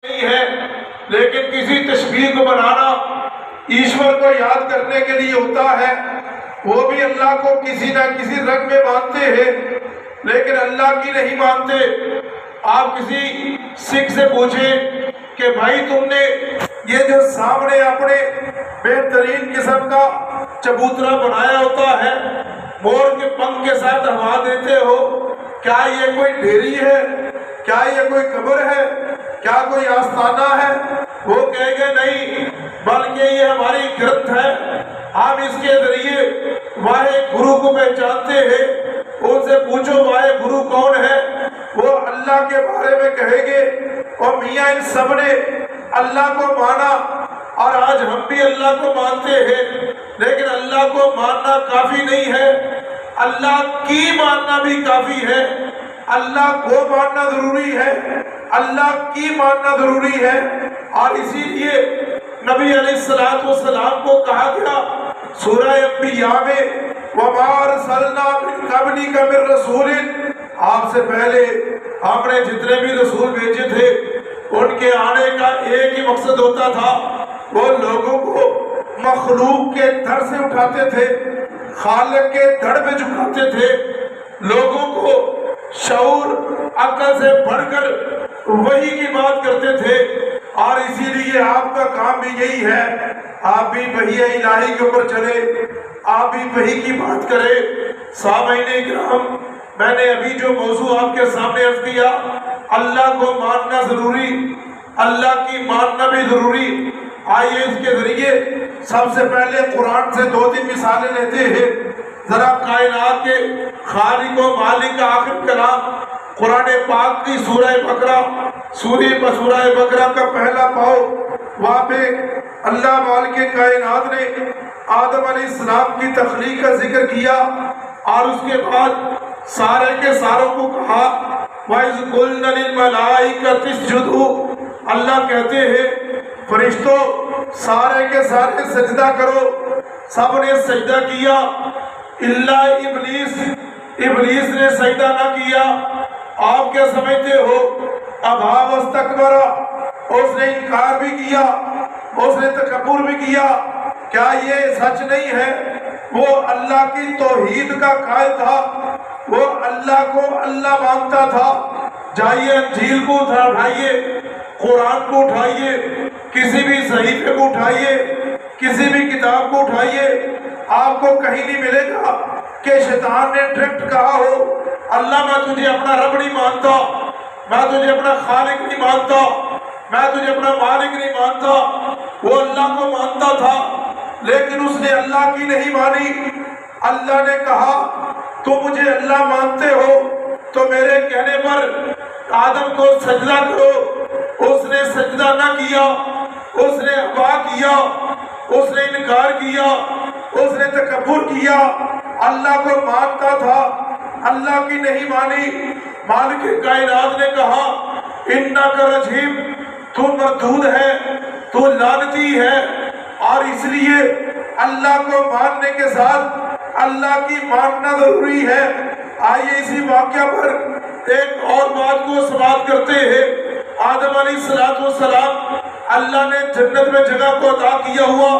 نہیں ہے، لیکن کسی تشبیہ کو بنانا ایشور کو یاد کرنے کے لیے ہوتا ہے۔ وہ بھی اللہ کو کسی نہ کسی رنگ میں مانتے ہیں لیکن اللہ کی نہیں مانتے۔ آپ کسی سکھ سے پوچھیں کہ بھائی تم نے یہ جو سامنے اپنے بہترین قسم کا چبوترا بنایا ہوتا ہے، مور کے پنکھ کے ساتھ ہوا دیتے ہو، کیا یہ کوئی ڈیری ہے؟ کیا یہ کوئی قبر ہے؟ کیا کوئی آستانہ ہے؟ وہ کہے گے نہیں، بلکہ یہ ہماری گرنتھ ہے، ہم اس کے ذریعے واحے گرو کو پہچانتے ہیں۔ ان سے پوچھو واحے گرو کون ہے؟ وہ اللہ کے بارے میں کہیں گے۔ اور میاں ان سب نے اللہ کو مانا، اور آج ہم بھی اللہ کو مانتے ہیں، لیکن اللہ کو ماننا کافی نہیں ہے، اللہ کی ماننا بھی کافی ہے۔ اللہ کو ماننا ضروری ہے، اللہ کی ماننا ضروری ہے، اور اسی لیے نبی علیہ السلام کو کہا گیا سورہ انبیاء میں وَمَا أَرْسَلْنَا مِن قَبْلِكَ مِن رَّسُولٍ، آپ سے پہلے ہم نے جتنے بھی رسول بھیجے تھے ان کے آنے کا ایک ہی مقصد ہوتا تھا، وہ لوگوں کو مخلوق کے در سے اٹھاتے تھے، خالق کے دھڑ پہ جھکاتے تھے، لوگوں کو شعور عقل سے بڑھ کر وحی کی بات کرتے تھے۔ اور اسی لیے آپ کا کام بھی یہی ہے، آپ بھی وحی الہی کے اوپر چلے، آپ بھی وحی کی بات کریں۔ سامعین کرام، میں نے ابھی جو موضوع آپ کے سامنے عرض کیا، اللہ کو ماننا ضروری، اللہ کی ماننا بھی ضروری۔ آئیے اس کے ذریعے سب سے پہلے قرآن سے 2-3 مثالیں لیتے ہیں۔ ذرا کائنات کے خالق و مالک کا آخر کلام قرآن پاک کی سورہ بقرہ کا پہلا پاؤ، وہاں پہ اللہ مالک کائنات نے آدم علیہ السلام کی تخلیق کا ذکر کیا، اور اس کے بعد سارے کے ساروں کو کہا وَإِذْ قُلْنَا لِلْمَلَائِكَةِ اسْجُدُوا، اللہ کہتے ہیں فرشتوں سارے کے سارے سجدہ کرو، سب نے سجدہ کیا الا ابلیس نے سجدہ نہ کیا۔ آپ کیا سمجھتے ہو؟ ابا واستکبر، اس نے انکار بھی کیا، اس نے تکبر بھی کیا۔ کیا یہ سچ نہیں ہے؟ وہ اللہ کی توحید کا قائل تھا، وہ اللہ کو اللہ مانتا تھا۔ جائیے انجیل کو اٹھائیے، قرآن کو اٹھائیے، کسی بھی صحیفے کو اٹھائیے، کسی بھی کتاب کو اٹھائیے، آپ کو کہیں نہیں ملے گا کہ شیطان نے ڈائریکٹ کہا ہو اللہ میں تجھے اپنا رب نہیں مانتا، میں تجھے اپنا خالق نہیں مانتا، میں تجھے اپنا مالک نہیں مانتا۔ وہ اللہ کو مانتا تھا لیکن اس نے اللہ کی نہیں مانی۔ اللہ نے کہا تو مجھے اللہ مانتے ہو تو میرے کہنے پر آدم کو سجدہ کرو۔ اس نے سجدہ نہ کیا، اس نے ابا کیا، اس نے انکار کیا، اس نے تکبر کیا۔ اللہ کو مانتا تھا، اللہ کی نہیں مانی۔ مالک کائنات نے کہا انک رجیم، تو مردود ہے، تو لعنتی ہے۔ اور اس لیے اللہ کو ماننے کے ساتھ اللہ کی ماننا ضروری ہے۔ آئیے اسی واقعہ پر ایک اور بات کو سماعت کرتے ہیں۔ آدم علیہ السلام اللہ نے جنت میں جگہ کو عطا کیا ہوا،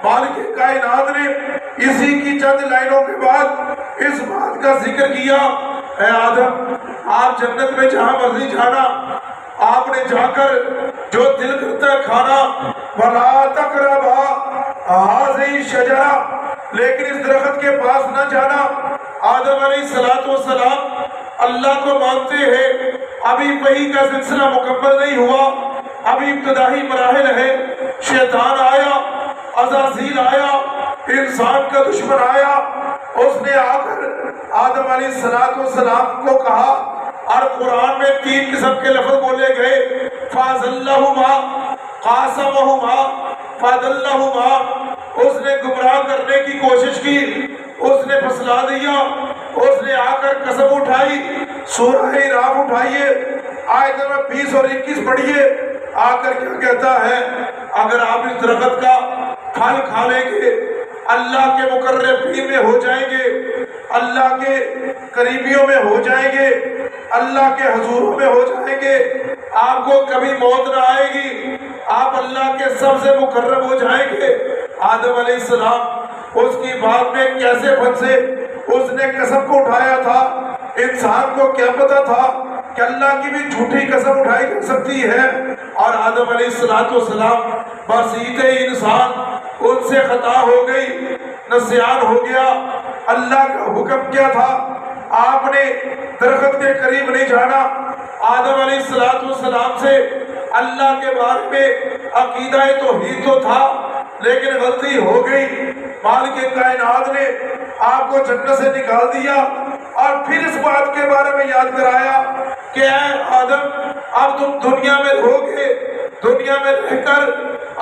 مالک کائنات نے اسی کی چند لائنوں کے بعد اس بات کا ذکر کیا، اے آدم آپ جنت میں جہاں مرضی جانا، آپ نے جا کر جو دل کرتا ہے کھانا، وَلَا تَقْرَبَا هَٰذِهِ الشَّجَرَةَ، لیکن اس درخت کے پاس نہ جانا۔ آدم علیہ السلام اللہ کو مانتے ہیں، ابھی وحی کا سلسلہ مکمل نہیں ہوا، ابھی ابتدائی مراحل ہے۔ شیطان آیا، عزازیل آیا، انسان کا دشمن آیا، اس نے آ کر آدم علیہ السلام کو کہا، اور قرآن میں 3 قسم کے لفظ بولے گئے، فَأَزَلَّهُمَا، قَاسَمَهُمَا، فَأَضَلَّهُمَا۔ اس نے گمراہ کرنے کی کوشش کی، اس نے پھسلا دیا، اس نے آ کر قسم اٹھائی۔ سورہ اعراف اٹھائیے، آیت نمبر 20 اور 21 پڑھیے، آ کر کیا کہتا ہے؟ اگر آپ اس درخت کا پھل کھا لیں گے اللہ کے مقربین میں ہو جائیں گے، اللہ کے قریبیوں میں ہو جائیں گے، اللہ کے حضوروں میں ہو جائیں گے، آپ کو کبھی موت نہ آئے گی۔ اللہ کے سب سے مقرب ہو جائیں گے۔ آدم علیہ السلام اس کی بات میں کیسے پھنسے؟ اس نے قسم کو اٹھایا تھا، انسان کو کیا پتا تھا کہ اللہ کی بھی جھوٹی قسم اٹھائی جا سکتی ہے؟ اور آدم علیہ السلام بصیرت انسان ان سے خطا ہو گئی، نسیان ہو گیا۔ اللہ کا حکم کیا تھا؟ آپ نے درخت کے قریب نہیں جانا۔ آدم علیہ السلام سے اللہ کے بارے میں عقیدہ توحید تو تھا، لیکن غلطی ہو گئی۔ مالک کائنات نے آپ کو جنت سے نکال دیا اور پھر اس بات کے بارے میں یاد کرایا کہ اے آدم، اب تم دنیا میں رہو گے، دنیا میں رہ کر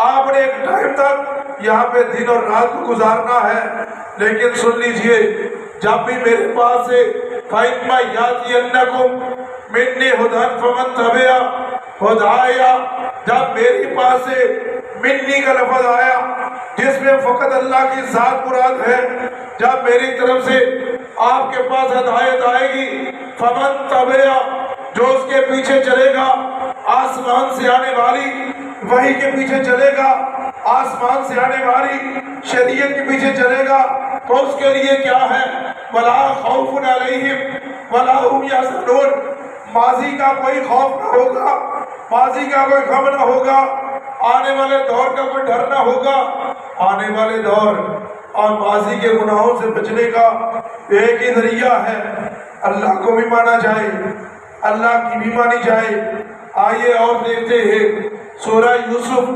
آپ نے ایک ٹائم تک یہاں پہ دن اور رات کو گزارنا ہے، لیکن سن لیجئے، جب بھی میرے پاس سے فَإِمَّا يَأْتِيَنَّكُم مِّنِّي هُدًى فَمَن تَبِعَ هُدَايَ، جب میرے پاس سے منی کا لفظ آیا جس میں فقط اللہ کی ذات مراد ہے، جب میری طرف سے آپ کے پاس ہدایت آئے گی، فَمَن تَبِعَ، جو اس کے پیچھے چلے گا، آسمان سے آنے والی وحی کے پیچھے چلے گا، آسمان سے آنے والی شریعت کے پیچھے چلے گا، تو اس کے لیے کیا ہے؟ وَلَا خَوْفٌ عَلَيْهِمْ وَلَا هُمْ يَحْزَنُونَ، ماضی کا کوئی خوف نہ ہوگا، ماضی کا کوئی غم نہ ہوگا، آنے والے دور کا کوئی ڈر نہ ہوگا۔ آنے والے دور اور ماضی کے گناہوں سے بچنے کا ایک ہی ذریعہ ہے، اللہ کو بھی مانا جائے، اللہ کی بھی مانی جائے۔ آئیے اور دیکھتے ہیں سورہ یوسف،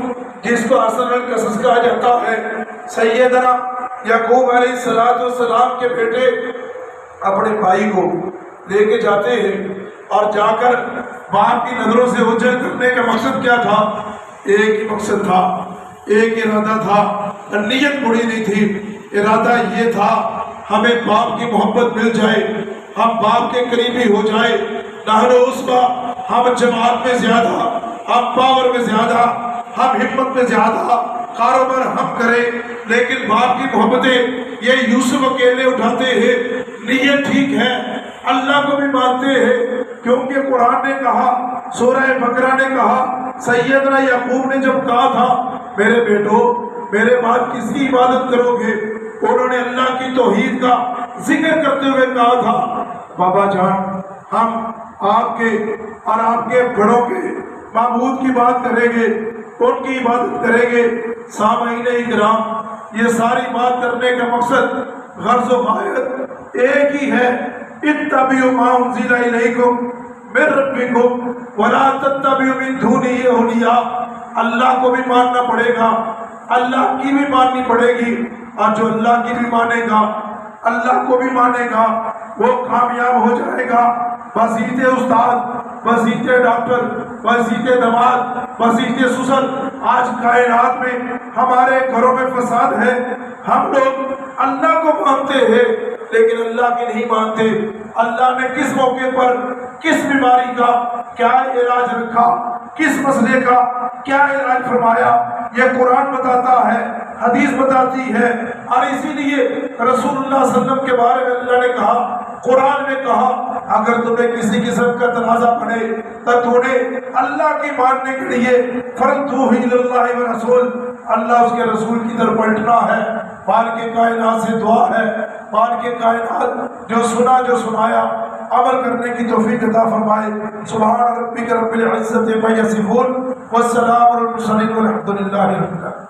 جس کو احسن القصص کہا جاتا ہے۔ سیدنا یعقوب علیہ السلام کے بیٹے اپنے بھائی کو لے کے جاتے ہیں، اور جا کر باپ کی نظروں سے اوجھل کرنے کا مقصد کیا تھا؟ ایک ہی مقصد تھا، ایک ارادہ تھا، نیت بڑی نہیں تھی، ارادہ یہ تھا ہمیں باپ کی محبت مل جائے، ہم باپ کے قریبی ہو جائے۔ نحن عصبہ، ہم جماعت میں زیادہ، ہم پاور میں زیادہ، ہم ہمت میں زیادہ، کاروبار ہم کریں، لیکن باپ کی محبتیں یہ یوسف اکیلے اٹھاتے ہیں۔ نیت ٹھیک ہے، اللہ کو بھی مانتے ہیں، کیونکہ قرآن نے کہا، سورہ بقرہ نے کہا، سیدنا یعقوب نے جب کہا تھا میرے بیٹو میرے بعد کس کی عبادت کرو گے، انہوں نے اللہ کی توحید کا ذکر کرتے ہوئے کہا تھا بابا جان ہم آپ کے اور آپ کے بڑوں کے معبود کی بات کریں گے، ان کی عبادت کریں گے۔ سامعین اکرام، یہ ساری بات کرنے کا مقصد غرض و غایت ایک ہی ہے، اتبعوا ما انزل الیکم من ربکم ولا تتبعوا من دونہ اولیاء۔ اللہ کو بھی ماننا پڑے گا، اللہ کی بھی ماننی پڑے گی، اور جو اللہ کی بھی مانے گا، اللہ کو بھی مانے گا، وہ کامیاب ہو جائے گا۔ بصیرت استاد، بصیرت ڈاکٹر، بصیرت دماد، بصیرت سسر، آج کائنات میں ہمارے گھروں میں فساد ہے۔ ہم لوگ اللہ کو مانتے ہیں لیکن اللہ کی نہیں مانتے۔ اللہ نے کس موقع پر کس بیماری کا کیا علاج رکھا، کس مسئلے کا کیا علاج فرمایا، یہ قرآن بتاتا ہے، حدیث بتاتی ہے، اور اسی لیے رسول اللہ صلی اللہ علیہ وسلم کے بارے میں اللہ نے کہا، قرآن میں کہا، اگر تمہیں کسی قسم کا تنازع پڑے تو تمہیں اللہ کی ماننے کے لیے فردوہ الی اللہ و رسول، اللہ اس کے رسول کی طرف پلٹنا ہے۔ مالک کائنات سے دعا ہے، مالک کائنات جو سنا جو سنایا عمل کرنے کی توفیق عطا فرمائے۔ سبحان ربک رب العزت عما یصفون والسلام علی المرسلین والحمد للہ رب العالمین۔